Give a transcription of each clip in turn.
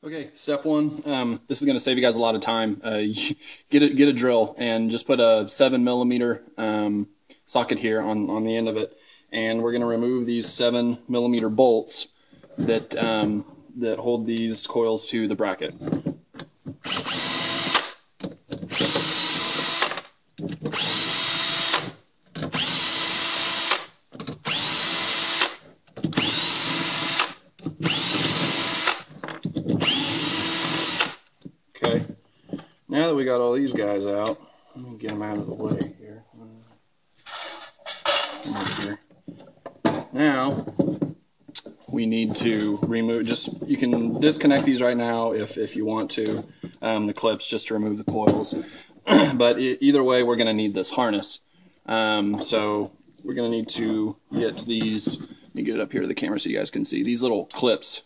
Okay, step one. This is going to save you guys a lot of time. Get a drill and just put a 7mm socket here on the end of it, and we're going to remove these 7mm bolts that that hold these coils to the bracket. Okay, now that we got all these guys out, let me get them out of the way here. Now we need to remove, you can disconnect these right now if you want to, the clips, just to remove the coils. But either way, we're going to need this harness. So we're going to need to get these, let me get it up here to the camera so you guys can see, these little clips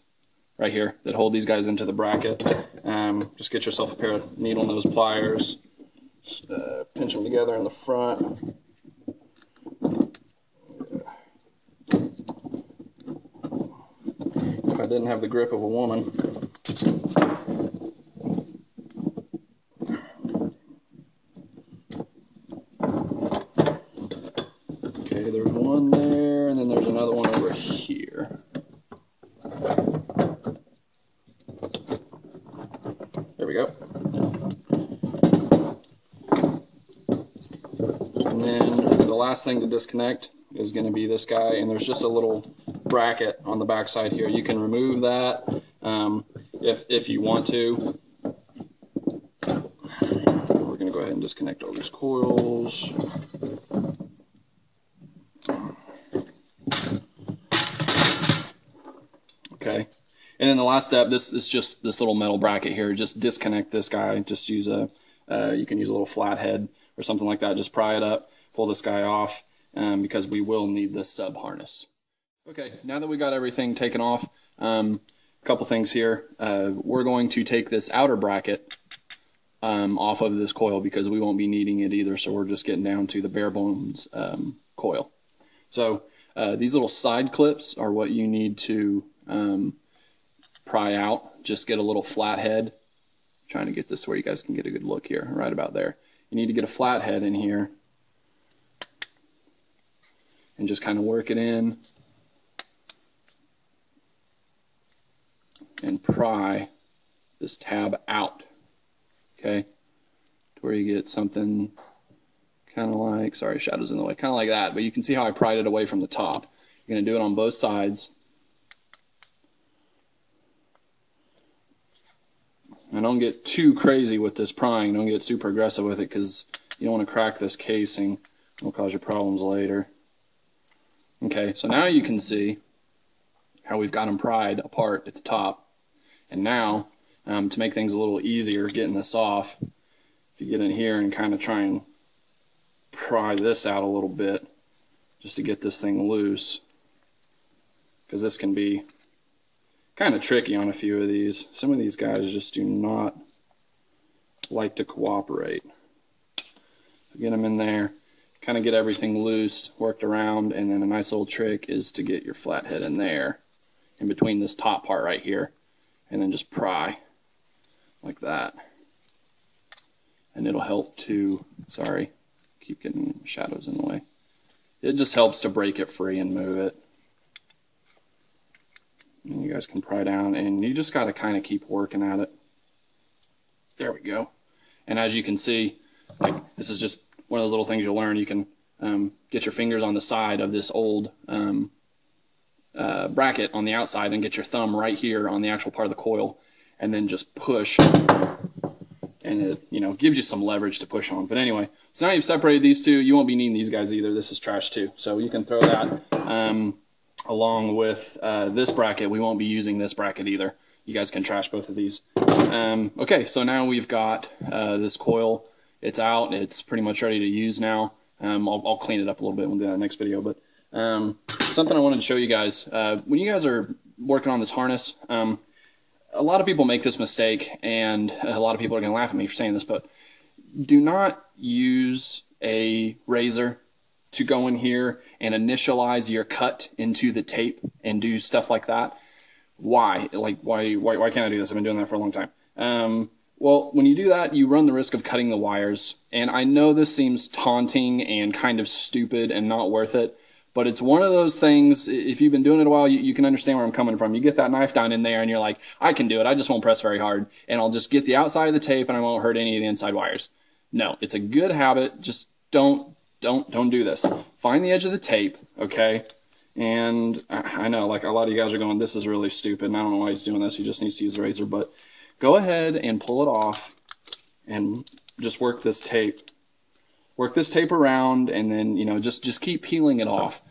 right here that hold these guys into the bracket. Just get yourself a pair of needle nose pliers, just, pinch them together in the front. If I didn't have the grip of a woman. Okay, there's one there, and then there's another one over here. There we go. And then the last thing to disconnect is going to be this guy, and there's just a little bracket on the back side here. You can remove that if you want to. We're going to go ahead and disconnect all these coils. Okay, and then the last step, this is just this little metal bracket here. Just disconnect this guy. Just use a you can use a little flathead or something like that. Just pry it up, pull this guy off, because we will need this sub harness. Okay, now that we got everything taken off, a couple things here. We're going to take this outer bracket off of this coil because we won't be needing it either, so we're just getting down to the bare bones coil. So these little side clips are what you need to pry out. Just get a little flathead. I'm trying to get this where you guys can get a good look here, right about there. You need to get a flathead in here and just kind of work it in and pry this tab out, okay, to where you get something kind of like, sorry, shadow's in the way, kind of like that, but you can see how I pried it away from the top. You're going to do it on both sides. And don't get too crazy with this prying, don't get super aggressive with it because you don't want to crack this casing. It'll cause you problems later. Okay, so now you can see how we've got them pried apart at the top. And now, to make things a little easier getting this off, if you get in here and kind of try and pry this out a little bit, just to get this thing loose, because this can be kind of tricky on a few of these. Some of these guys just do not like to cooperate. Get them in there, kind of get everything loose, worked around, and then a nice little trick is to get your flathead in there, in between this top part right here, and then just pry like that. And it'll help to, sorry, keep getting shadows in the way. It just helps to break it free and move it. And you guys can pry down, and you just got to kind of keep working at it. There we go. And as you can see, like, this is just one of those little things you'll learn. You can get your fingers on the side of this old bracket on the outside and get your thumb right here on the actual part of the coil, and then just push, and it, you know, gives you some leverage to push on. But anyway, so now you've separated these two. You won't be needing these guys either. This is trash too, so you can throw that along with this bracket. We won't be using this bracket either. You guys can trash both of these. Okay, so now we've got this coil. It's out. It's pretty much ready to use now. I'll clean it up a little bit when we do that in the next video. But something I wanted to show you guys. When you guys are working on this harness, a lot of people make this mistake, and a lot of people are going to laugh at me for saying this, but do not use a razor to go in here and initialize your cut into the tape and do stuff like that. why? Like, why can't I do this? I've been doing that for a long time. Well, when you do that, you run the risk of cutting the wires. And I know this seems taunting and kind of stupid and not worth it, but it's one of those things, if you've been doing it a while, you can understand where I'm coming from. You get that knife down in there and you're like, I can do it. I just won't press very hard. And I'll just get the outside of the tape and I won't hurt any of the inside wires. No, it's a good habit. Just don't do this. Find the edge of the tape, okay? And I know, like, a lot of you guys are going, this is really stupid, and I don't know why he's doing this. He just needs to use a razor, but go ahead and pull it off and just work this tape. Work this tape around, and then, you know, just keep peeling it off.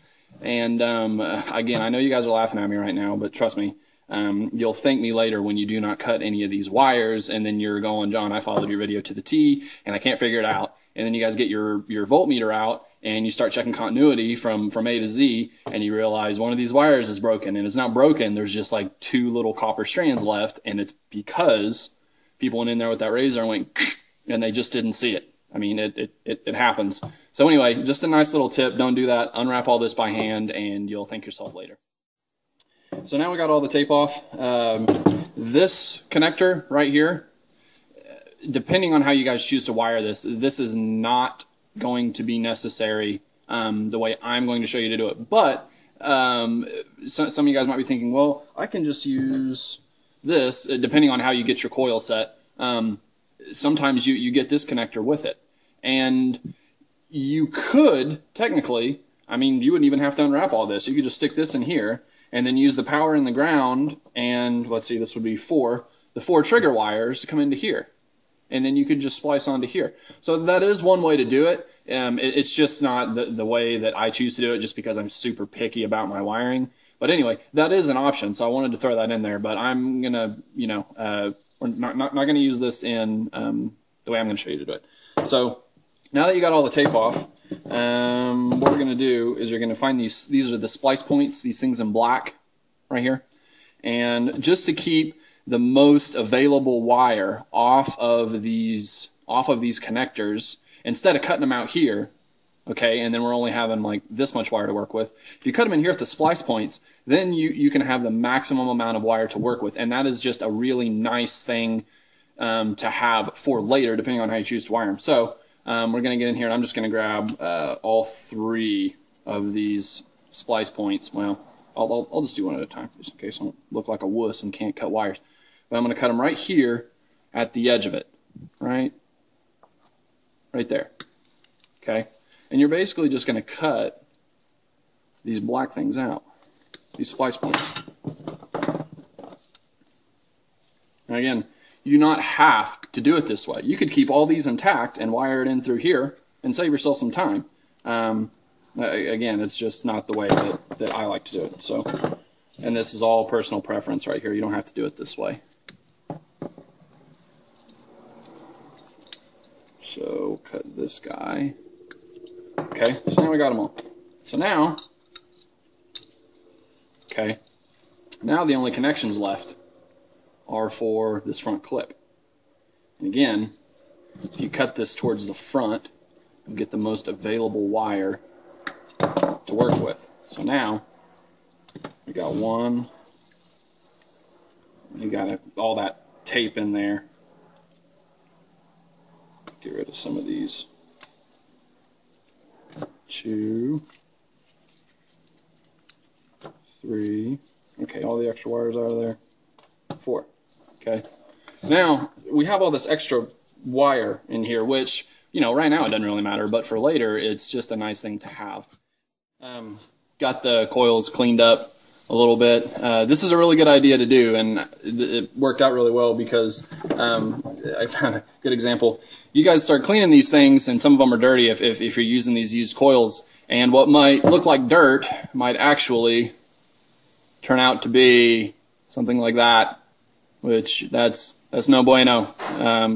And again, I know you guys are laughing at me right now, but trust me, you'll thank me later when you do not cut any of these wires, and then you're going, John, I followed your video to the T, and I can't figure it out. And then you guys get your voltmeter out, and you start checking continuity from A to Z, and you realize one of these wires is broken, and it's not broken, there's just like 2 little copper strands left, and it's because people went in there with that razor and went, and they just didn't see it. I mean, it happens. So anyway, just a nice little tip, don't do that. Unwrap all this by hand, and you'll thank yourself later. So now we got all the tape off. This connector right here, depending on how you guys choose to wire this, this is not going to be necessary the way I'm going to show you to do it. But some of you guys might be thinking, well, I can just use this, depending on how you get your coil set. Sometimes you get this connector with it. And you could, technically, I mean, you wouldn't even have to unwrap all this. You could just stick this in here and then use the power in the ground, and let's see, this would be the 4 trigger wires to come into here. And then you could just splice onto here. So that is one way to do it. It's just not the way that I choose to do it, just because I'm super picky about my wiring. But anyway, that is an option, so I wanted to throw that in there. But I'm going to, you know, we're not going to use this in the way I'm going to show you to do it. So now that you got all the tape off, what we're going to do is you're going to find these are the splice points, these things in black right here. And just to keep the most available wire off of these connectors, instead of cutting them out here, okay, and then we're only having like this much wire to work with, if you cut them in here at the splice points, then you can have the maximum amount of wire to work with, and that is just a really nice thing to have for later, depending on how you choose to wire them. So we're going to get in here, and I'm just going to grab all 3 of these splice points. Well, I'll just do one at a time, just in case I don't look like a wuss and can't cut wires. But I'm going to cut them right here at the edge of it, right there, okay? And you're basically just going to cut these black things out, these splice points. And again, you do not have to do it this way. You could keep all these intact and wire it in through here and save yourself some time. Again, it's just not the way that I like to do it. So, and this is all personal preference right here. You don't have to do it this way. So cut this guy. Okay, so now we got them all. So now, okay, now the only connections left are for this front clip. And again, if you cut this towards the front, you'll get the most available wire to work with. So now, we got one, you got all that tape in there. Get rid of some of these. 2, 3, okay, all the extra wires out of there. 4, okay. Now, we have all this extra wire in here, which, you know, right now it doesn't really matter, but for later, it's just a nice thing to have. Got the coils cleaned up a little bit. This is a really good idea to do, and it worked out really well because I found a good example. You guys start cleaning these things, and some of them are dirty if you're using these used coils, and what might look like dirt might actually turn out to be something like that, which that's no bueno.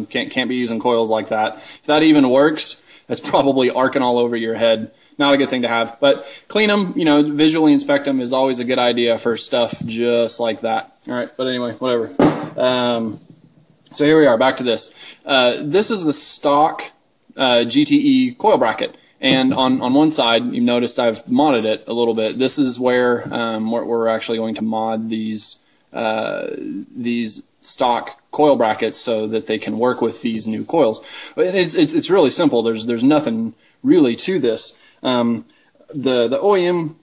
Can't be using coils like that. If that even works, that's probably arcing all over your head. Not a good thing to have, but clean them, you know, visually inspect them is always a good idea for stuff just like that. All right, but anyway, whatever. So here we are, back to this. This is the stock GTE coil bracket, and on one side, you've noticed I've modded it a little bit. This is where we're actually going to mod these stock coil brackets so that they can work with these new coils. It's really simple. There's nothing really to this. The OEM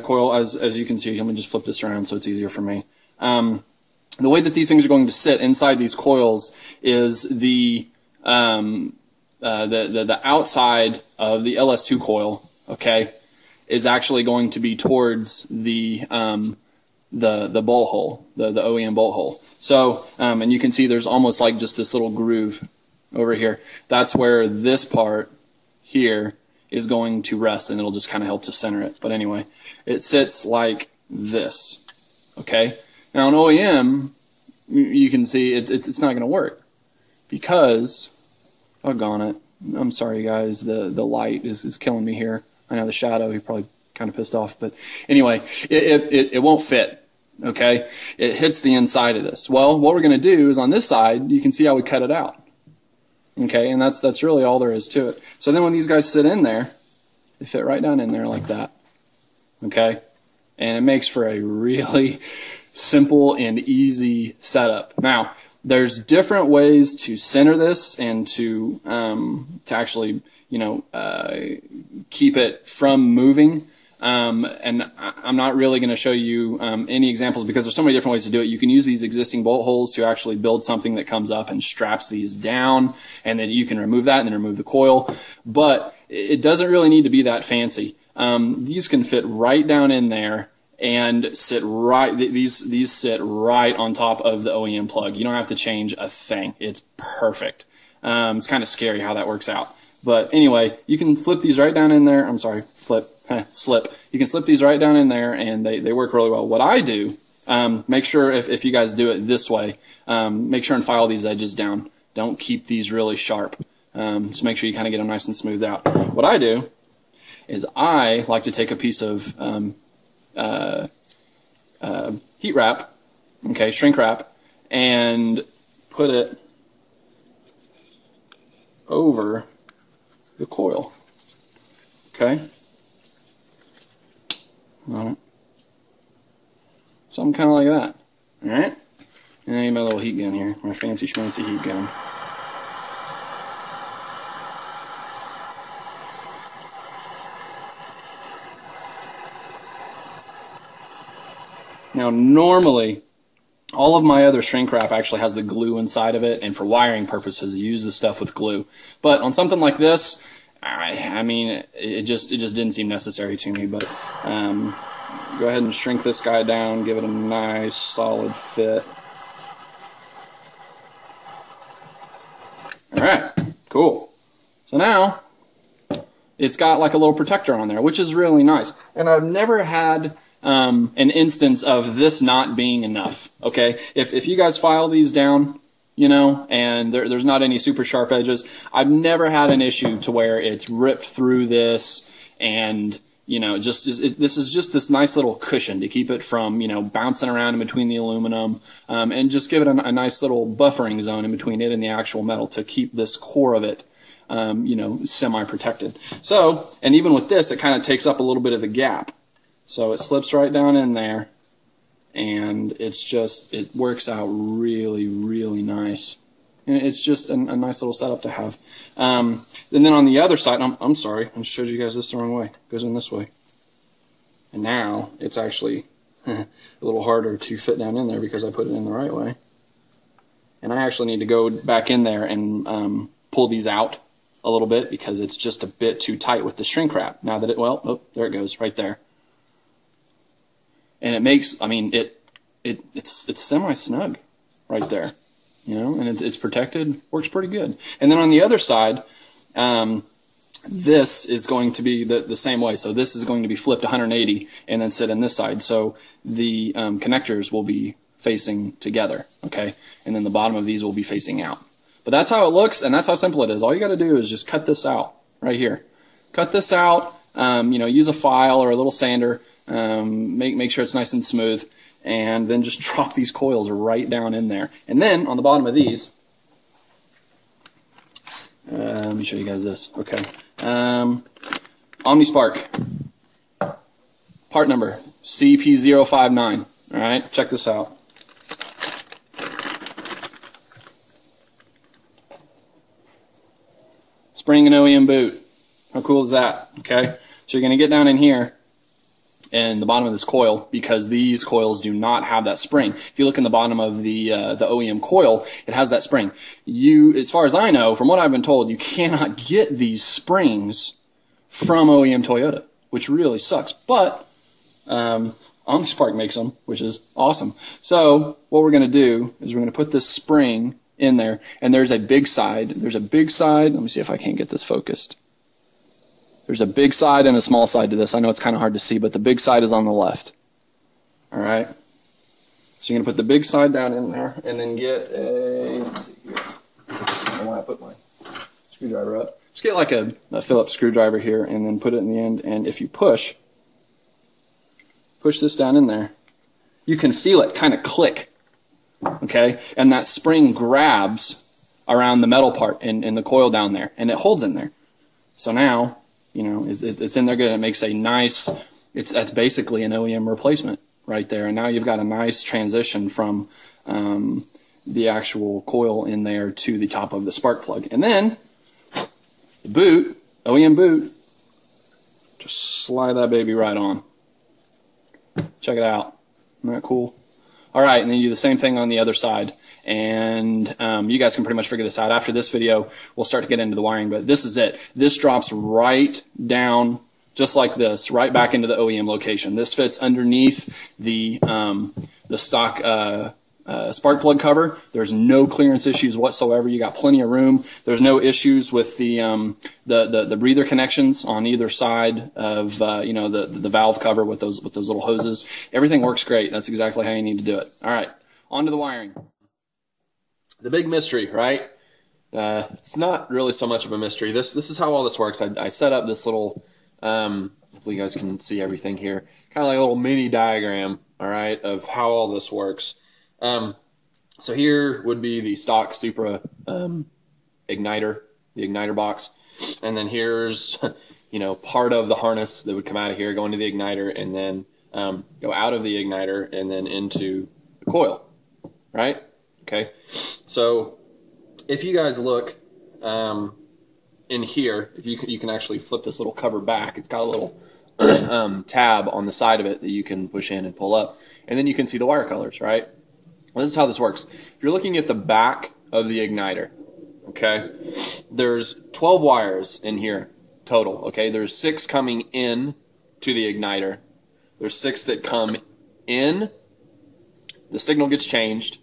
coil, as you can see, let me just flip this around so it's easier for me. The way that these things are going to sit inside these coils is the outside of the ls2 coil, okay, is actually going to be towards the bolt hole, the OEM bolt hole. So, and you can see there's almost like just this little groove over here. That's where this part here is going to rest, and it'll just kind of help to center it. But anyway, it sits like this. Okay. Now on OEM, you can see it's not going to work because, doggone it, I'm sorry guys, the light is killing me here. I know the shadow, you're probably kind of pissed off, but anyway, it won't fit. Okay, it hits the inside of this. Well, what we're going to do is on this side, you can see how we cut it out. Okay, and that's really all there is to it. So then when these guys sit in there, they fit right down in there like that. Okay, and it makes for a really simple and easy setup. Now, there's different ways to center this and to actually, keep it from moving. And I'm not really going to show you any examples because there's so many different ways to do it. You can use these existing bolt holes to actually build something that comes up and straps these down, and then you can remove that and then remove the coil. But it doesn't really need to be that fancy. These can fit right down in there and sit right. These sit right on top of the OEM plug. You don't have to change a thing. It's perfect. It's kind of scary how that works out. But anyway, you can flip these right down in there. I'm sorry, slip. You can slip these right down in there, and they work really well. What I do, make sure if you guys do it this way, make sure and file these edges down. Don't keep these really sharp. Just make sure you kind of get them nice and smoothed out. What I do is I like to take a piece of heat wrap, okay, shrink wrap, and put it over the coil. Okay. All right. Something kind of like that. All right. And I need my little heat gun here, my fancy schmancy heat gun. Now, normally, all of my other shrink wrap actually has the glue inside of it, and for wiring purposes, use the stuff with glue. But on something like this, I mean, it just didn't seem necessary to me. But go ahead and shrink this guy down, give it a nice solid fit. All right, cool. So now it's got like a little protector on there, which is really nice. And I've never had an instance of this not being enough. Okay, if you guys file these down, and there's not any super sharp edges, I've never had an issue to where it's ripped through this, and this is just this nice little cushion to keep it from bouncing around in between the aluminum, and just give it a nice little buffering zone in between it and the actual metal to keep this core of it semi-protected. So, and even with this, it kind of takes up a little bit of the gap. So it slips right down in there, and it works out really, really nice. And it's just a nice little setup to have. And then on the other side, I'm sorry, I showed you guys this the wrong way. It goes in this way. And now it's actually a little harder to fit down in there because I put it in the right way. And I actually need to go back in there and pull these out a little bit because it's just a bit too tight with the shrink wrap. Now that there it goes, right there. And it makes, it's semi-snug right there, and it's protected, works pretty good. And then on the other side, this is going to be the same way. So this is going to be flipped 180 and then sit in this side. So the connectors will be facing together, okay? And then the bottom of these will be facing out. But that's how it looks, and that's how simple it is. All you got to do is just cut this out right here. Cut this out, use a file or a little sander. Make sure it's nice and smooth, and then just drop these coils right down in there. And then on the bottom of these, let me show you guys this. Okay, OmniSpark, part number CP059. All right, check this out. spring and OEM boot. How cool is that? Okay, so you're going to get down in here in the bottom of this coil, because these coils do not have that spring. If you look in the bottom of the OEM coil, it has that spring. As far as I know, from what I've been told, you cannot get these springs from OEM Toyota, which really sucks. But OmniSpark makes them, which is awesome. So what we're going to do is we're going to put this spring in there, and there's a big side. There's a big side. Let me see if I can't get this focused. There's a big side and a small side to this. I know it's kind of hard to see, but the big side is on the left. All right. So you're going to put the big side down in there, and then get a, let's see here. I don't know why I put my screwdriver up. Just get like a Phillips screwdriver here, and then put it in the end. And if you push this down in there, you can feel it kind of click. Okay? And that spring grabs around the metal part in the coil down there, and it holds in there. So now, you know, it's in there good. It makes a nice, that's basically an OEM replacement right there. And now you've got a nice transition from the actual coil in there to the top of the spark plug. And then the boot, OEM boot, just slide that baby right on. Check it out. Isn't that cool? All right, and then you do the same thing on the other side. And you guys can pretty much figure this out. After this video, we'll start to get into the wiring, but this is it. This drops right down, just like this, right back into the OEM location. This fits underneath the stock spark plug cover. There's no clearance issues whatsoever. You got plenty of room. There's no issues with the breather connections on either side of you know, the valve cover with those little hoses. Everything works great. That's exactly how you need to do it. All right, on to the wiring. The big mystery, right? It's not really so much of a mystery. This is how all this works. I set up this little, hopefully you guys can see everything here, kind of like a little mini diagram, all right, of how all this works. So here would be the stock Supra igniter, the igniter box, and then here's, you know, part of the harness that would come out of here, go into the igniter, and then go out of the igniter and then into the coil, right? Okay, so if you guys look in here, if you can actually flip this little cover back, it's got a little tab on the side of it that you can push in and pull up, and then you can see the wire colors, right? Well, this is how this works. If you're looking at the back of the igniter, okay, there's 12 wires in here total, okay? There's 6 coming in to the igniter. There's 6 that come in, the signal gets changed,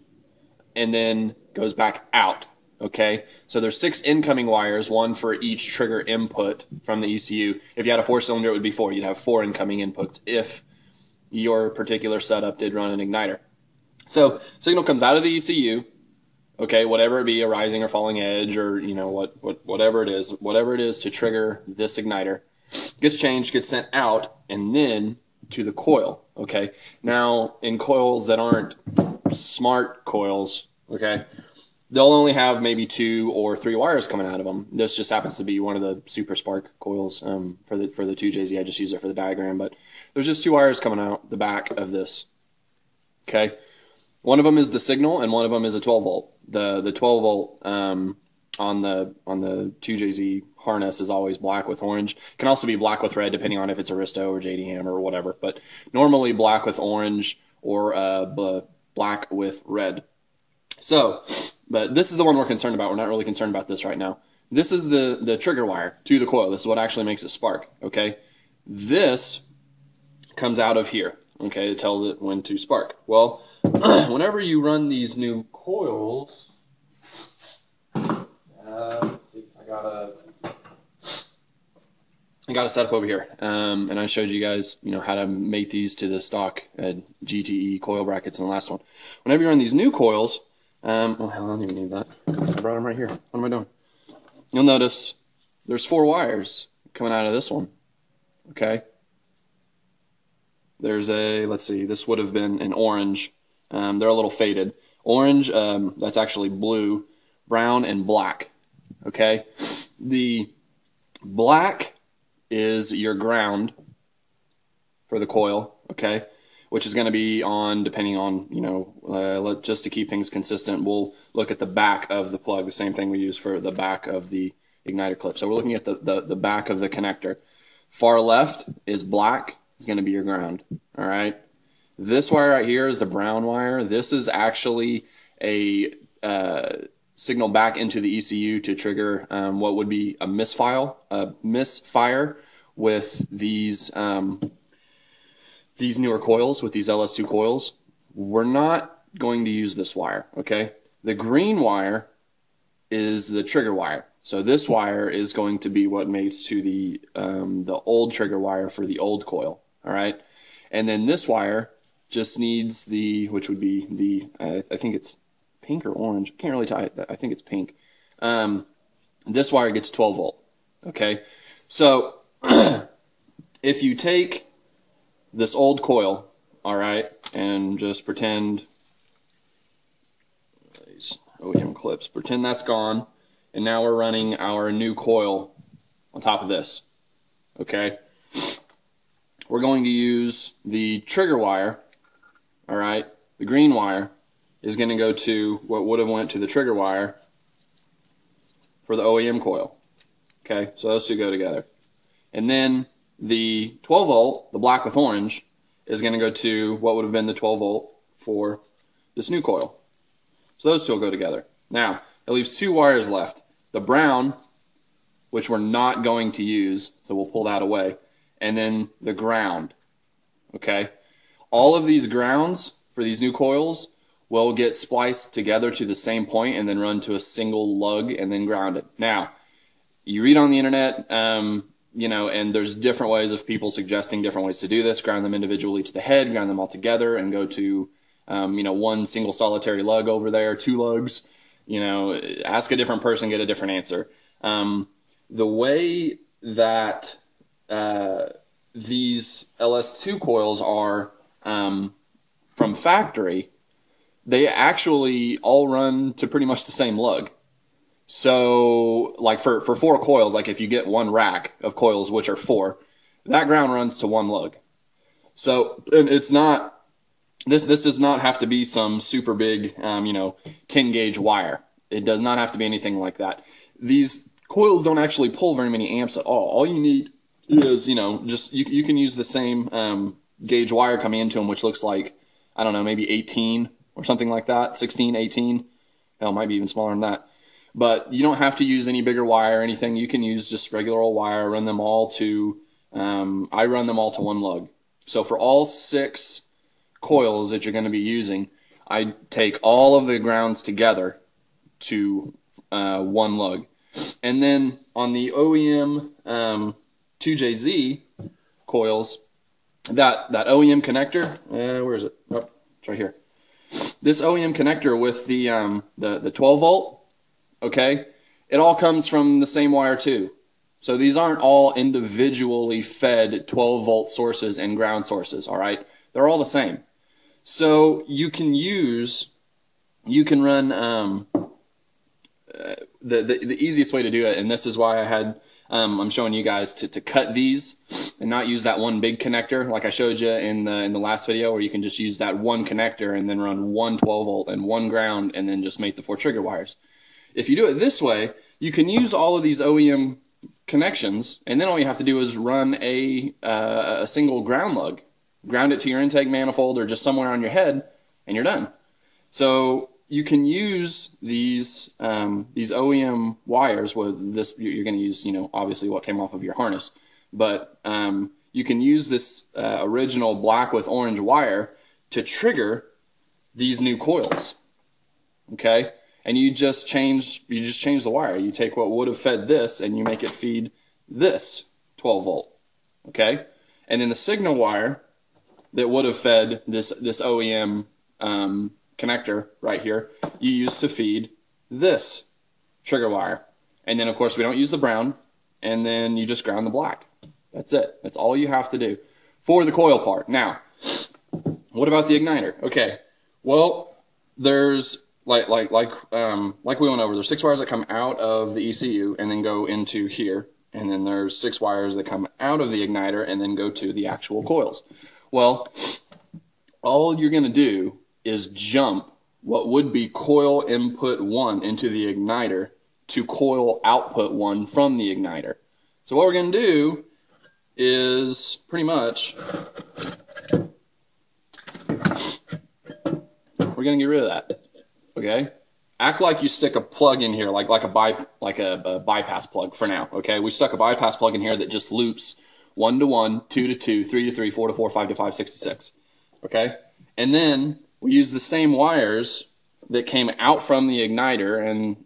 and then goes back out, okay? So there's 6 incoming wires, 1 for each trigger input from the ECU. If you had a 4-cylinder, it would be 4. You'd have 4 incoming inputs if your particular setup did run an igniter. So signal comes out of the ECU, okay, whatever it be, a rising or falling edge, or you know whatever it is to trigger this igniter, gets changed, gets sent out, and then to the coil, okay? Now, in coils that aren't smart coils, okay, they'll only have maybe 2 or 3 wires coming out of them. This just happens to be one of the Super Spark coils for the 2JZ. I just use it for the diagram, but there's just 2 wires coming out the back of this, okay? One of them is the signal, and one of them is a 12 volt. The 12 volt on the 2JZ harness is always black with orange. It can also be black with red, depending on if it's Aristo or JD Hammer or whatever. But normally black with orange or black with red. So, but this is the one we're concerned about. We're not really concerned about this right now. This is the trigger wire to the coil. This is what actually makes it spark. Okay, this comes out of here. Okay, it tells it when to spark. Well, whenever you run these new coils, let's see, I got a setup over here, and I showed you guys, you know, how to mate these to the stock GTE coil brackets in the last one. Whenever you run these new coils, oh hell, I don't even need that. I brought them right here. What am I doing? You'll notice there's 4 wires coming out of this one. Okay. There's a, let's see, this would have been an orange. They're a little faded. Orange, that's actually blue, brown, and black. Okay? The black is your ground for the coil, okay? Which is going to be on, depending on, you know, just to keep things consistent, we'll look at the back of the plug, the same thing we use for the back of the igniter clip. So we're looking at the back of the connector. Far left is black, is going to be your ground. All right. This wire right here is the brown wire. This is actually a signal back into the ECU to trigger what would be a misfire with these newer coils, with these ls2 coils. We're not going to use this wire, okay? The green wire is the trigger wire. So this wire is going to be what mates to the old trigger wire for the old coil, all right? And then this wire just needs the, which would be the, I think it's pink or orange. I can't really tell. I think it's pink. This wire gets 12 volt, okay? So if you take this old coil, all right, and just pretend, these OEM clips, pretend that's gone, and now we're running our new coil on top of this, okay? We're going to use the trigger wire, all right? The green wire is going to go to what would have went to the trigger wire for the OEM coil, okay? So those two go together. And then the 12 volt, the black with orange, is going to go to what would have been the 12 volt for this new coil. So those two will go together. Now, that leaves two wires left. The brown, which we're not going to use, so we'll pull that away, and then the ground, okay? All of these grounds for these new coils will get spliced together to the same point and then run to a single lug and then grounded. Now, you read on the internet, you know, and there's different ways of people suggesting different ways to do this. Ground them individually to the head, ground them all together, and go to, you know, one single solitary lug over there, two lugs. You know, ask a different person, get a different answer. The way that these ls2 coils are from factory, they actually all run to pretty much the same lug. So, like for 4 coils, like if you get one rack of coils, which are 4, that ground runs to one lug. So, and it's not, this does not have to be some super big, you know, 10 gauge wire. It does not have to be anything like that. These coils don't actually pull very many amps at all. All you need is, you know, just, you can use the same gauge wire coming into them, which looks like, I don't know, maybe 18 or something like that, 16, 18. Hell, it might be even smaller than that. But you don't have to use any bigger wire or anything. You can use just regular old wire, run them all to, I run them all to one lug. So for all 6 coils that you're going to be using, I take all of the grounds together to one lug. And then on the OEM 2JZ coils, that OEM connector, where is it? Oh, it's right here. This OEM connector with the 12 volt, okay, it all comes from the same wire too. So these aren't all individually fed 12 volt sources and ground sources, all right? They're all the same. So you can run the easiest way to do it, and this is why I had, I'm showing you guys to cut these and not use that one big connector like I showed you in the last video, where you can just use that one connector and then run one 12 volt and one ground and then just make the 4 trigger wires. If you do it this way, you can use all of these OEM connections, and then all you have to do is run a single ground lug. Ground it to your intake manifold or just somewhere on your head, and you're done. So you can use these OEM wires. With this, you're going to use, you know, obviously what came off of your harness, but you can use this original black with orange wire to trigger these new coils. Okay. And you just change the wire. You take what would have fed this and you make it feed this 12 volt, okay? And then the signal wire that would have fed this OEM connector right here, you use to feed this trigger wire. And then of course we don't use the brown, and then you just ground the black. That's it. That's all you have to do for the coil part. Now, what about the igniter? Okay, well, there's like we went over, there's 6 wires that come out of the ECU and then go into here, and then there's 6 wires that come out of the igniter and then go to the actual coils. Well, all you're going to do is jump what would be coil input 1 into the igniter to coil output 1 from the igniter. So what we're going to do is pretty much we're going to get rid of that. Okay? Act like you stick a plug in here, like a bypass plug for now. Okay? We stuck a bypass plug in here that just loops 1 to 1, 2 to 2, 3 to 3, 4 to 4, 5 to 5, 6 to 6. Okay? And then we use the same wires that came out from the igniter and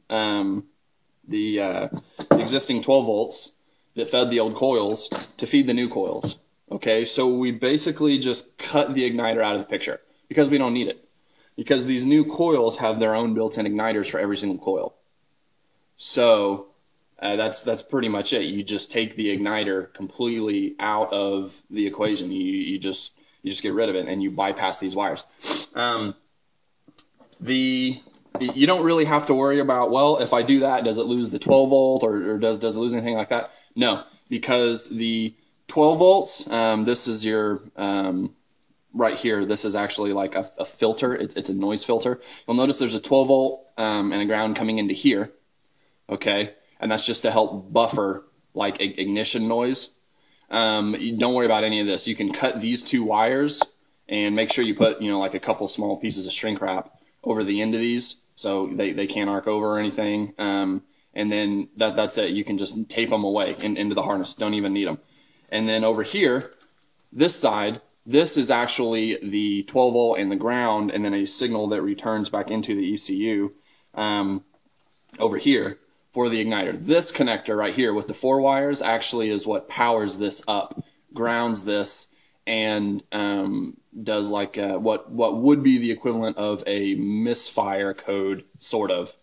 the existing 12 volts that fed the old coils to feed the new coils. Okay? So we basically just cut the igniter out of the picture because we don't need it. Because these new coils have their own built-in igniters for every single coil. So that's pretty much it. You just take the igniter completely out of the equation. You just get rid of it and you bypass these wires. You don't really have to worry about, well, if I do that, does it lose the 12 volt or does it lose anything like that? No, because the 12 volts, this is your right here, this is actually like a filter. It's a noise filter. You'll notice there's a 12 volt and a ground coming into here. Okay, and that's just to help buffer like ignition noise. You don't worry about any of this. You can cut these two wires and make sure you put, like a couple small pieces of shrink wrap over the end of these so they can't arc over or anything. And then that's it. You can just tape them away into the harness. Don't even need them. And then over here, this side, this is actually the 12 volt and the ground, and then a signal that returns back into the ECU over here for the igniter. This connector right here with the 4 wires actually is what powers this up, grounds this, and does like what would be the equivalent of a misfire code, sort of.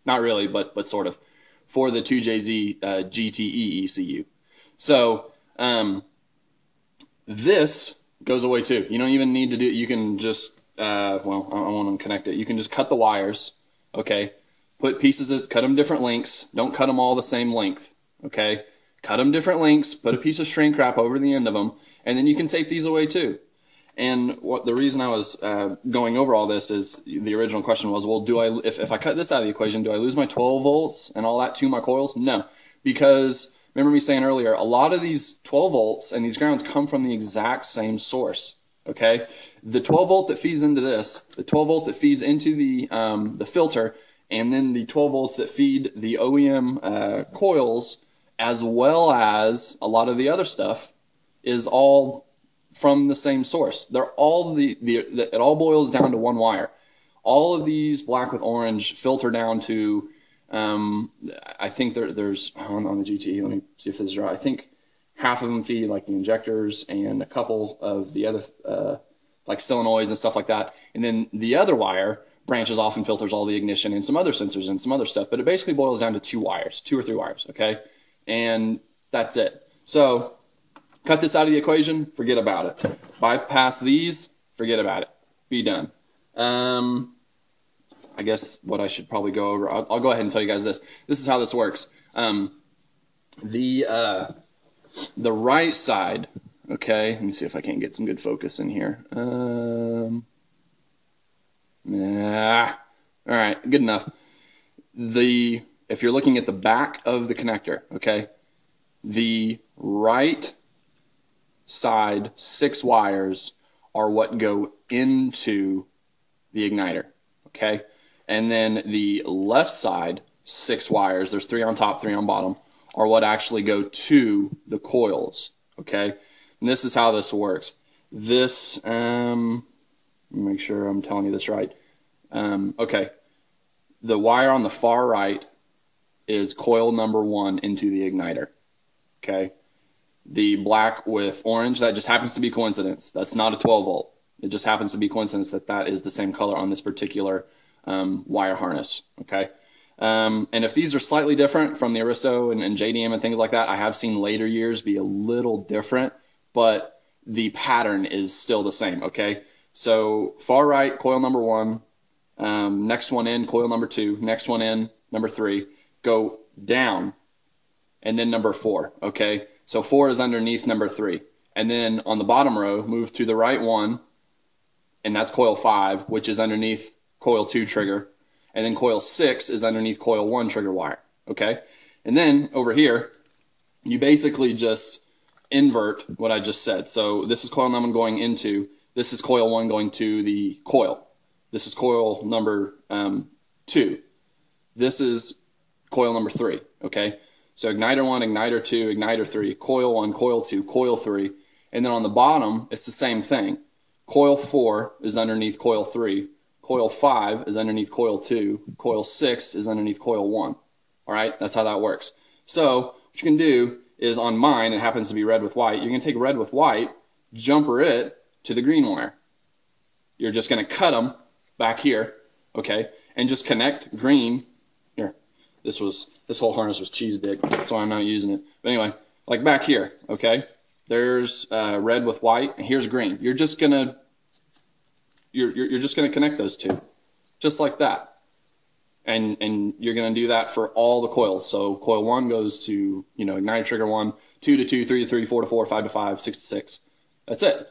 Not really, but sort of, for the 2JZ GTE ECU. So this goes away too. You don't even need to do it. You can just, well, I want to connect it. You can just cut the wires, okay? Cut them different lengths. Don't cut them all the same length, okay? Cut them different lengths, put a piece of shrink wrap over the end of them, and then you can tape these away too. And the reason I was going over all this is the original question was, well, if I cut this out of the equation, do I lose my 12 volts and all that to my coils? No, because remember me saying earlier, a lot of these 12 volts and these grounds come from the exact same source. Okay, the 12 volt that feeds into this, the 12 volt that feeds into the filter, and then the 12 volts that feed the OEM coils, as well as a lot of the other stuff, is all from the same source. They're all it all boils down to one wire. All of these black with orange filter down to, I think there's on the GTE. Let me see if this is right. I think half of them feed like the injectors and a couple of the other like solenoids and stuff like that. And then the other wire branches off and filters all the ignition and some other sensors and some other stuff. But it basically boils down to 2 or 3 wires. Okay, and that's it. So cut this out of the equation, forget about it. Bypass these, forget about it. Be done. I guess what I should probably go over, I'll go ahead and tell you guys this. This is how this works. The right side, okay, let me see if I can't get some good focus in here. All right, good enough. If you're looking at the back of the connector, okay, the right side 6 wires are what go into the igniter, okay? And then the left side 6 wires, there's 3 on top, 3 on bottom, are what actually go to the coils, okay? And this is how this works. This, let me make sure I'm telling you this right. Okay, the wire on the far right is coil number 1 into the igniter, okay? The black with orange, that just happens to be coincidence. That's not a 12 volt. It just happens to be coincidence that is the same color on this particular wire harness, okay? And if these are slightly different from the Aristo and JDM and things like that, I have seen later years be a little different, but the pattern is still the same, okay? So far right, coil number 1, next one in, coil number 2, next one in, number 3, go down, and then number 4, okay? So 4 is underneath number 3. And then on the bottom row, move to the right one, and that's coil 5, which is underneath coil 2 trigger. And then coil 6 is underneath coil 1 trigger wire. okay? And then over here, you basically just invert what I just said. So this is coil number 1 going into, this is coil 1 going to the coil. This is coil number 2. This is coil number 3, okay? So igniter 1, igniter 2, igniter 3, coil 1, coil 2, coil 3, and then on the bottom, it's the same thing. Coil 4 is underneath coil 3, coil 5 is underneath coil 2, coil 6 is underneath coil 1. All right, that's how that works. So what you can do is on mine, it happens to be red with white, you're going to take red with white, jumper it to the green wire. You're just going to cut them back here, okay, and just connect green. Here, this whole harness was cheese dick, that's why I'm not using it. But anyway, like back here, okay, there's red with white, and here's green. You're just gonna connect those two, just like that. And you're going to do that for all the coils. So coil 1 goes to, igniter trigger 1, 2 to 2, 3 to 3, 4 to 4, 5 to 5, 6 to 6. That's it.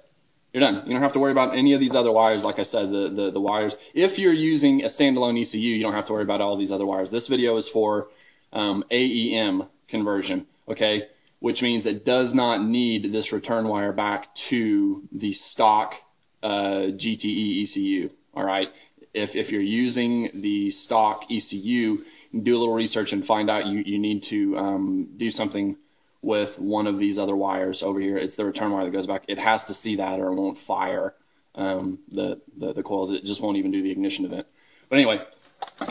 You're done. You don't have to worry about any of these other wires. Like I said, the wires. If you're using a standalone ECU, you don't have to worry about all these other wires. This video is for AEM conversion, okay? Which means it does not need this return wire back to the stock GTE ECU, all right? If you're using the stock ECU, do a little research and find out you need to do something with one of these other wires over here. It's the return wire that goes back. It has to see that or it won't fire the coils. It just won't even do the ignition event. But anyway,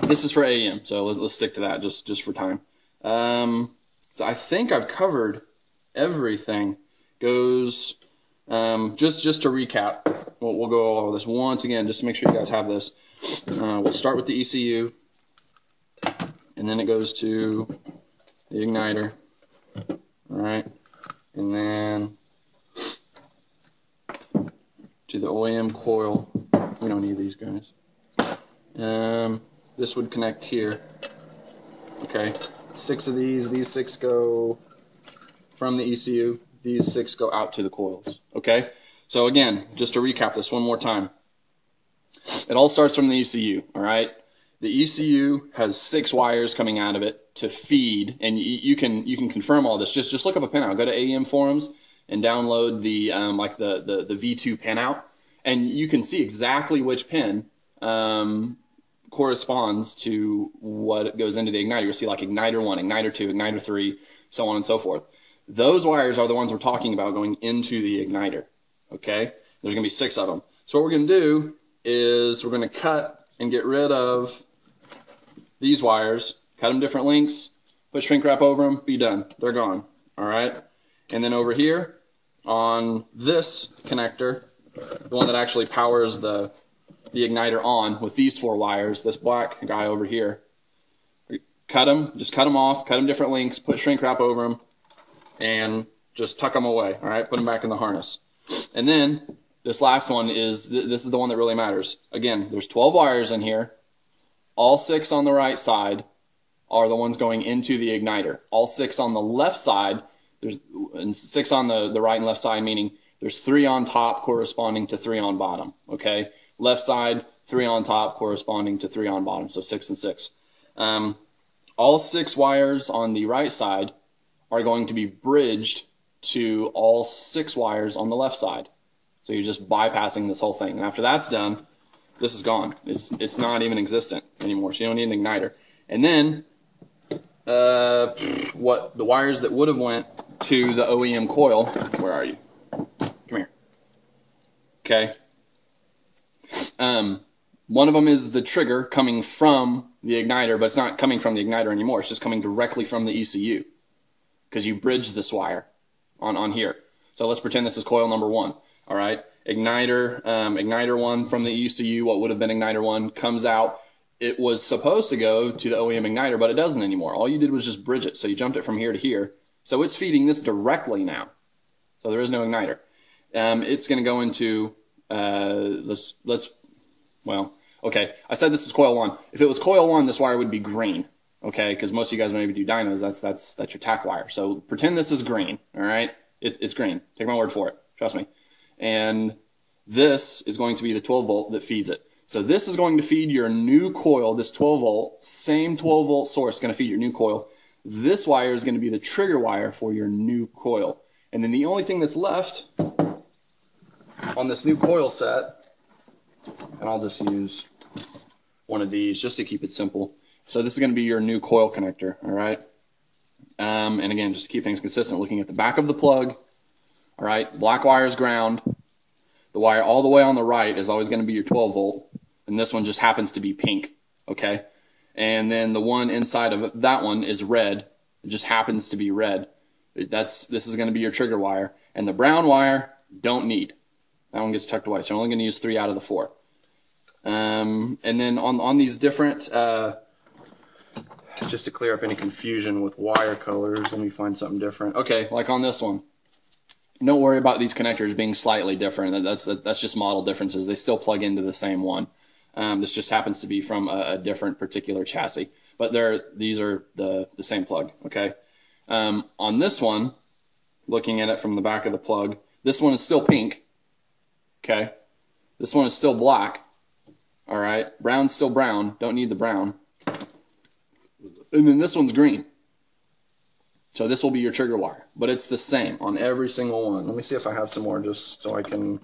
this is for AEM, so let's stick to that just for time. So I think I've covered everything. Goes just to recap. We'll go over this once again just to make sure you guys have this. We'll start with the ECU, and then it goes to the igniter, all right, and then to the OEM coil. We don't need these guys. This would connect here, okay. 6 of these 6 go from the ECU, these 6 go out to the coils, okay. So again, just to recap this one more time. It all starts from the ECU, all right? The ECU has 6 wires coming out of it to feed, and you can confirm all this. Just look up a pinout. Go to AEM forums and download the like the V2 pinout, and you can see exactly which pin corresponds to what goes into the igniter. You'll see like igniter 1, igniter 2, igniter 3, so on and so forth. Those wires are the ones we're talking about going into the igniter. Okay, there's going to be 6 of them. So what we're going to do is we're going to cut and get rid of these wires, cut them different lengths, put shrink wrap over them, be done. They're gone. All right, and then over here on this connector, the one that actually powers the igniter on with these 4 wires, this black guy over here, cut them off, cut them different lengths, put shrink wrap over them, and just tuck them away. All right, put them back in the harness. And then this last one is, this is the one that really matters. Again, there's 12 wires in here. All 6 on the right side are the ones going into the igniter. All 6 on the left side, and 6 on the right and left side, meaning there's 3 on top corresponding to 3 on bottom. Okay, left side, 3 on top corresponding to 3 on bottom, so 6 and 6. All 6 wires on the right side are going to be bridged to all 6 wires on the left side. So you're just bypassing this whole thing. And after that's done, this is gone. It's not even existent anymore. So you don't need an igniter. And then what the wires that would have went to the OEM coil, where are you? Come here. Okay. One of them is the trigger coming from the igniter, but it's not coming from the igniter anymore. It's just coming directly from the ECU because you bridged this wire on here. So let's pretend this is coil number 1. All right, igniter 1 from the ECU, what would have been igniter 1, comes out. It was supposed to go to the OEM igniter, but it doesn't anymore. All you did was just bridge it. So you jumped it from here to here. So it's feeding this directly now. So there is no igniter. It's going to go into, well, okay. I said this was coil 1. If it was coil 1, this wire would be green. Okay, because most of you guys maybe do dynos, that's your tack wire. So pretend this is green, all right? It's green. Take my word for it. Trust me. And this is going to be the 12 volt that feeds it. So this is going to feed your new coil, this 12 volt, same 12 volt source is going to feed your new coil. This wire is going to be the trigger wire for your new coil. And then the only thing that's left on this new coil set, and I'll just use one of these just to keep it simple. So this is going to be your new coil connector, all right? And again, just to keep things consistent, looking at the back of the plug, all right, black wire is ground. The wire all the way on the right is always going to be your 12 volt, and this one just happens to be pink, okay? And then the one inside of that one is red. It just happens to be red. This is going to be your trigger wire. And the brown wire, don't need. That one gets tucked away, so you're only going to use 3 out of the 4. And then on these different, just to clear up any confusion with wire colors, let me find something different. Okay, like on this one. Don't worry about these connectors being slightly different. That's just model differences. They still plug into the same one. This just happens to be from a different particular chassis. But these are the same plug, okay? On this one, looking at it from the back of the plug, this one is still pink, okay? This one is still black, all right? Brown's still brown. Don't need the brown. And then this one's green. So this will be your trigger wire, but it's the same on every single one. Let me see if I have some more just so I can...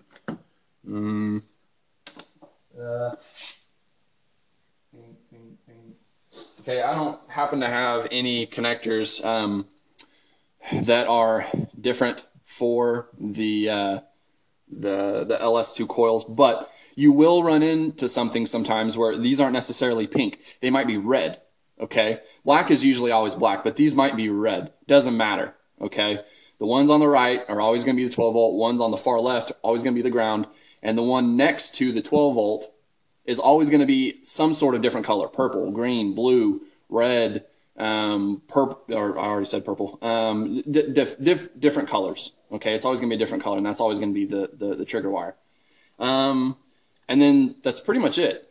Okay, I don't happen to have any connectors that are different for the ls2 coils, but you will run into something sometimes where these aren't necessarily pink. They might be red. Okay, black is usually always black, but these might be red. Doesn't matter. Okay, the ones on the right are always going to be the 12 volt. Ones on the far left are always going to be the ground, and the one next to the 12 volt is always going to be some sort of different color: purple, green, blue, red, purple. Or I already said purple. Different colors. Okay, it's always going to be a different color, and that's always going to be the trigger wire. And then that's pretty much it.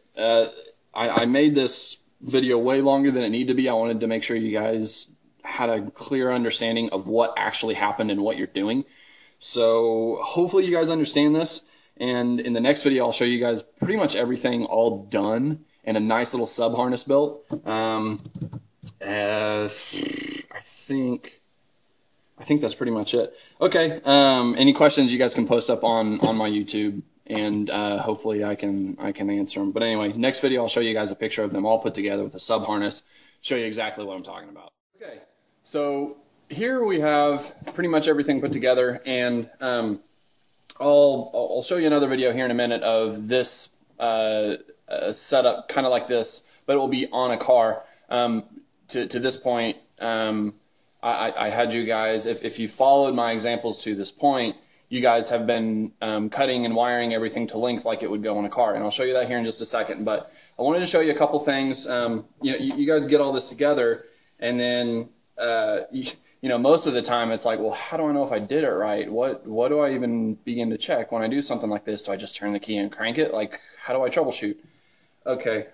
I made this video way longer than it needed to be. I wanted to make sure you guys had a clear understanding of what actually happened and what you're doing. So hopefully you guys understand this, and in the next video I'll show you guys pretty much everything all done and a nice little sub harness built. I think that's pretty much it. Okay, any questions you guys can post up on my YouTube, and hopefully I can answer them. But anyway, next video I'll show you guys a picture of them all put together with a sub harness, show you exactly what I'm talking about. Okay, so here we have pretty much everything put together, and I'll show you another video here in a minute of this setup kind of like this, but it will be on a car. To this point, I had you guys, if you followed my examples to this point, you guys have been cutting and wiring everything to length like it would go on a car, and I'll show you that here in just a second. But I wanted to show you a couple things. You guys get all this together, and then most of the time it's like, well, how do I know if I did it right? What do I even begin to check when I do something like this? Do I just turn the key and crank it? Like, how do I troubleshoot? Okay.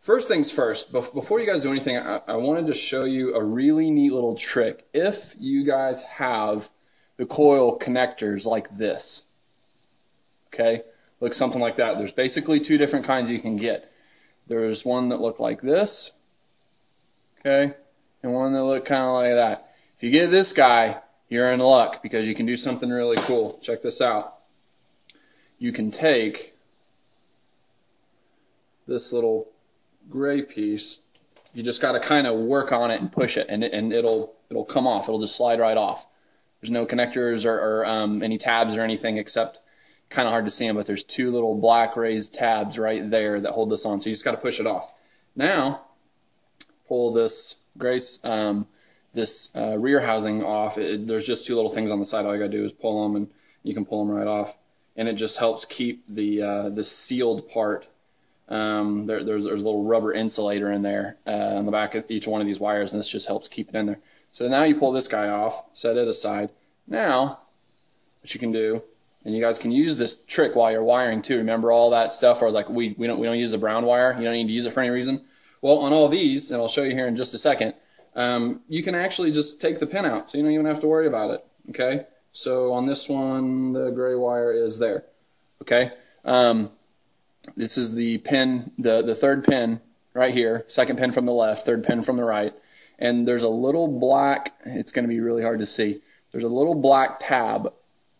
First things first, before you guys do anything, I wanted to show you a really neat little trick. If you guys have the coil connectors like this, okay, looks something like that. There's basically 2 different kinds you can get. There's one that look like this, okay, and one that look kind of like that. If you get this guy, you're in luck because you can do something really cool. Check this out. You can take this little gray piece, you just got to kind of work on it and push it, and it'll come off. It'll just slide right off. There's no connectors or any tabs or anything, except kind of hard to see them, but there's 2 little black raised tabs right there that hold this on, so you just got to push it off. Now pull this rear housing off. There's just 2 little things on the side. All you got to do is pull them, and you can pull them right off, and it just helps keep the sealed part. There's a little rubber insulator in there on the back of each one of these wires, and this just helps keep it in there. So now you pull this guy off, set it aside. Now, what you can do, and you guys can use this trick while you're wiring too. Remember all that stuff where I was like, we don't use the brown wire. You don't need to use it for any reason. Well, on all these, and I'll show you here in just a second, you can actually just take the pin out, so you don't even have to worry about it. Okay. So on this one, the gray wire is there. Okay. This is the pin, the third pin right here, second pin from the left, third pin from the right. And there's a little black, it's going to be really hard to see, there's a little black tab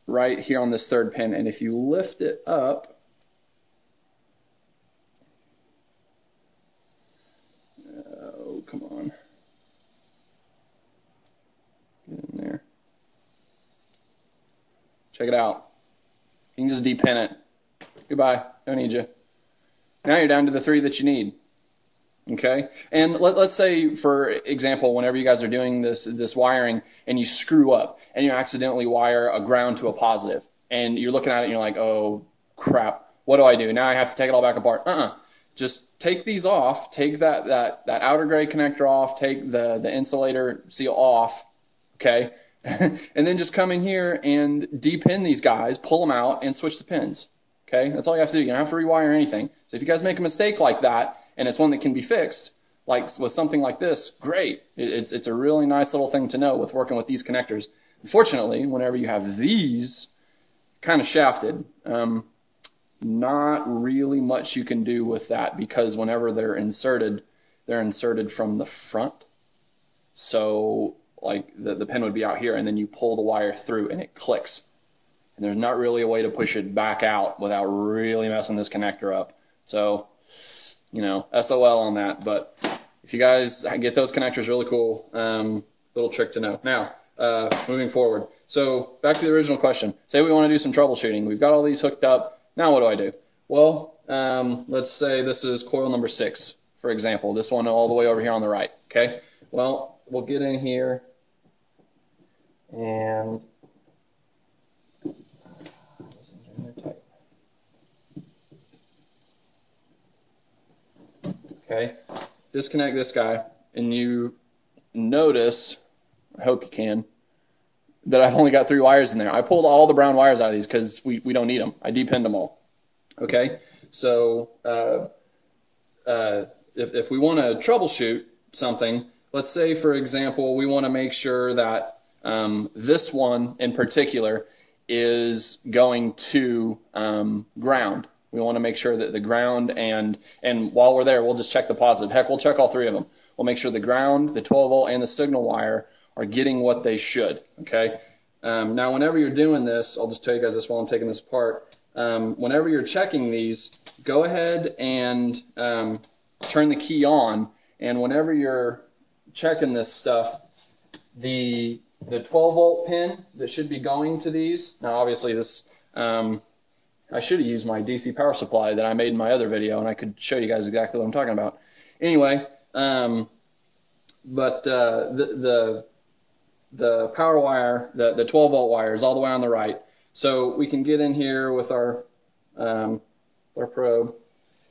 right here on this third pin, and if you lift it up, oh, come on, get in there, check it out, you can just depin it, goodbye, don't need you. Now you're down to the 3 that you need. Okay, and let's say, for example, whenever you guys are doing this wiring and you screw up and you accidentally wire a ground to a positive, and you're looking at it and you're like, oh crap, what do I do? Now I have to take it all back apart. Just take these off, take that outer gray connector off, take the insulator seal off, okay, and then just come in here and depin these guys, pull them out, and switch the pins. Okay, that's all you have to do. You don't have to rewire anything. So if you guys make a mistake like that, and it's one that can be fixed, like with something like this, great. It's a really nice little thing to know with working with these connectors. Unfortunately, whenever you have these kind of shafted, not really much you can do with that, because whenever they're inserted from the front. So like the pin would be out here, and then you pull the wire through and it clicks. And there's not really a way to push it back out without really messing this connector up. So, you know, SOL on that. But if you guys get those connectors, really cool. Little trick to know. Now, moving forward. So back to the original question. Say we want to do some troubleshooting. We've got all these hooked up. Now what do I do? Well, let's say this is coil number 6, for example. This one all the way over here on the right. Okay. Well, we'll get in here and okay, disconnect this guy, and you notice, I hope you can, that I've only got 3 wires in there. I pulled all the brown wires out of these because we don't need them. I depinned them all. Okay, so if we want to troubleshoot something, let's say, for example, we want to make sure that this one in particular is going to ground. We want to make sure that the ground, and while we're there, we'll just check the positive. Heck, we'll check all 3 of them. We'll make sure the ground, the 12 volt, and the signal wire are getting what they should. Okay. Now, whenever you're doing this, I'll just tell you guys this while I'm taking this apart. Whenever you're checking these, go ahead and turn the key on. And whenever you're checking this stuff, the 12 volt pin that should be going to these. Now, obviously, this. I should have used my DC power supply that I made in my other video, and I could show you guys exactly what I'm talking about. Anyway, the power wire, the 12 volt wire is all the way on the right. So we can get in here with our probe,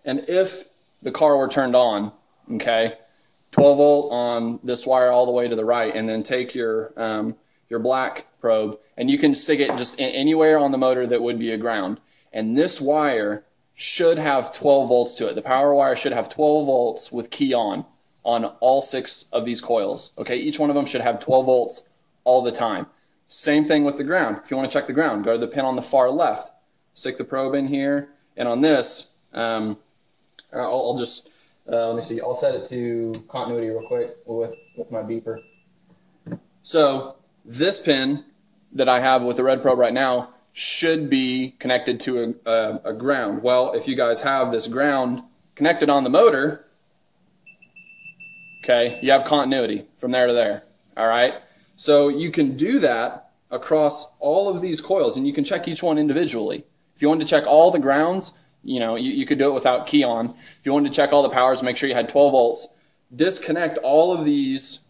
and if the car were turned on, okay, 12 volt on this wire all the way to the right, and then take your black probe, and you can stick it just anywhere on the motor that would be a ground. And this wire should have 12 volts to it. The power wire should have 12 volts with key on all 6 of these coils. Okay, each one of them should have 12 volts all the time. Same thing with the ground. If you want to check the ground, go to the pin on the far left. Stick the probe in here, and on this, I'll just, let me see, I'll set it to continuity real quick with my beeper. So this pin that I have with the red probe right now should be connected to a ground. Well, if you guys have this ground connected on the motor, okay, you have continuity from there to there, all right? So you can do that across all of these coils, and you can check each one individually. If you wanted to check all the grounds, you know, you could do it without key on. If you wanted to check all the powers, make sure you had 12 volts. Disconnect all of these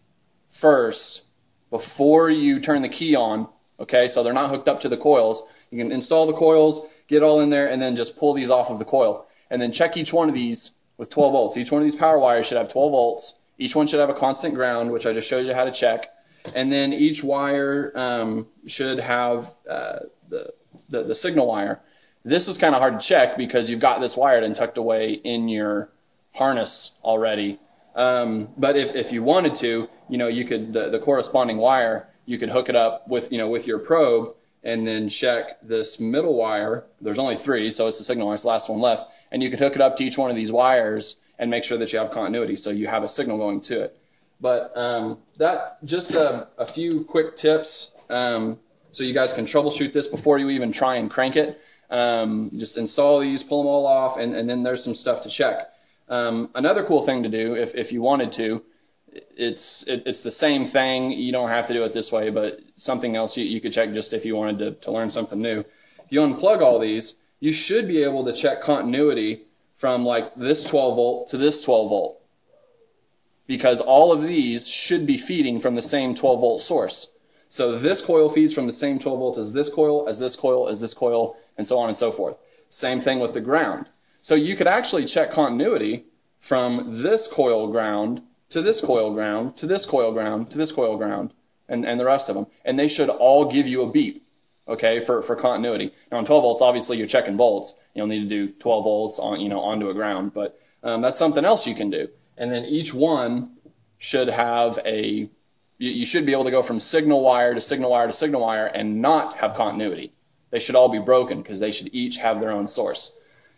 first before you turn the key on, okay, so they're not hooked up to the coils. You can install the coils, get all in there, and then just pull these off of the coil. And then check each one of these with 12 volts. Each one of these power wires should have 12 volts. Each one should have a constant ground, which I just showed you how to check. And then each wire should have the signal wire. This is kind of hard to check because you've got this wired and tucked away in your harness already. But if you wanted to, you know, you could the corresponding wire, you could hook it up with, you know, with your probe, and then check this middle wire. There's only 3, so it's the signal wire, it's the last one left, and you could hook it up to each one of these wires and make sure that you have continuity, so you have a signal going to it. But that just a few quick tips so you guys can troubleshoot this before you even try and crank it. Just install these, pull them all off, and then there's some stuff to check. Another cool thing to do, if you wanted to, it's the same thing. You don't have to do it this way, but something else you could check just if you wanted to learn something new. If you unplug all these, you should be able to check continuity from like this 12 volt to this 12 volt. Because all of these should be feeding from the same 12 volt source. So this coil feeds from the same 12 volt as this coil, as this coil, as this coil, and so on and so forth. Same thing with the ground. So you could actually check continuity from this coil ground to this coil ground to this coil ground to this coil ground and the rest of them. And they should all give you a beep, okay, for continuity. Now on 12 volts, obviously you're checking volts. You'll need to do 12 volts on, onto a ground, but that's something else you can do. And then each one should have you should be able to go from signal wire to signal wire to signal wire and not have continuity. They should all be broken because they should each have their own source.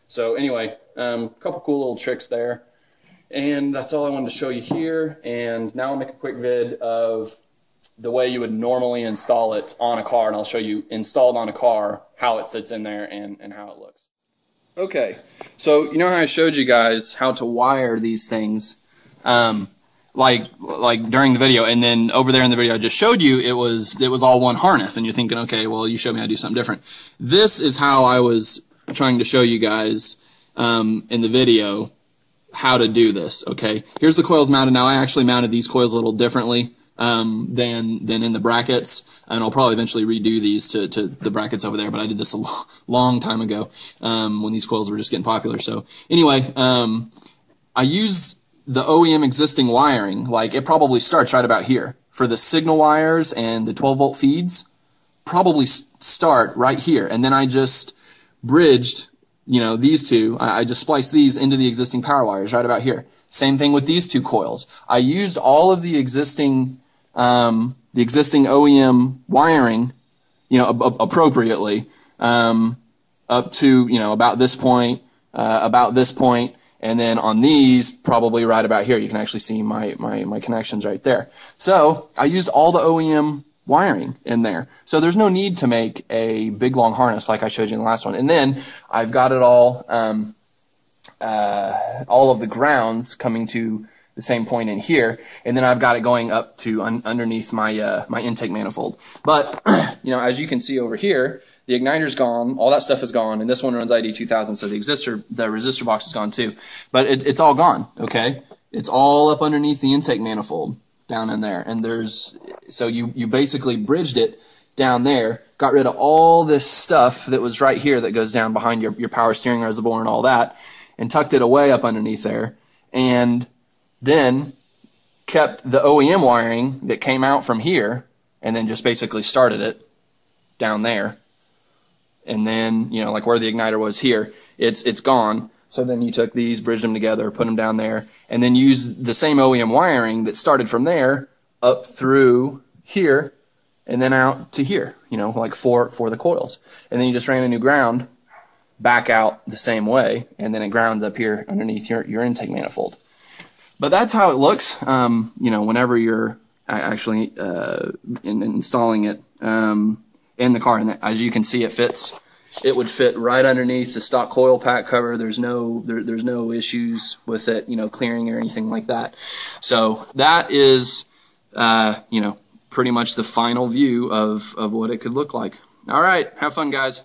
So anyway, a couple cool little tricks there. And that's all I wanted to show you here. And now I'll make a quick vid of the way you would normally install it on a car. And I'll show you installed on a car, how it sits in there and how it looks. Okay, so you know how I showed you guys how to wire these things like during the video, and then over there in the video I just showed you it was all one harness, and you're thinking, okay, well, you showed me how to do something different. This is how I was trying to show you guys in the video how to do this. Okay, here's the coils mounted. Now I actually mounted these coils a little differently than in the brackets, and I'll probably eventually redo these to the brackets over there, but I did this a long time ago when these coils were just getting popular. So anyway, I use the OEM existing wiring. Like, it probably starts right about here. For the signal wires and the 12 volt feeds, probably start right here, and then I just bridged these two. I just spliced these into the existing power wires right about here. Same thing with these 2 coils. I used all of the existing OEM wiring, appropriately, up to, about this point, and then on these, probably right about here. You can actually see my connections right there. So I used all the OEM wiring in there. So there's no need to make a big long harness like I showed you in the last one. And then I've got it all of the grounds coming to the same point in here, and then I've got it going up to underneath my my intake manifold. But as you can see over here, the igniter's gone, all that stuff is gone, and this one runs ID 2000, so the resistor box is gone too. But it's all gone, okay? It's all up underneath the intake manifold down in there, and so you basically bridged it down there, got rid of all this stuff that was right here that goes down behind your power steering reservoir and all that, and tucked it away up underneath there, and then kept the OEM wiring that came out from here, and then just basically started it down there. And then, like where the igniter was here, it's gone. So then you took these, bridged them together, put them down there, and then used the same OEM wiring that started from there up through here, and then out to here, like for the coils. And then you just ran a new ground back out the same way, and then it grounds up here underneath your intake manifold. But that's how it looks, whenever you're actually installing it in the car. And as you can see, it would fit right underneath the stock coil pack cover. There's no issues with it, clearing or anything like that. So that is, pretty much the final view of what it could look like. All right, have fun, guys.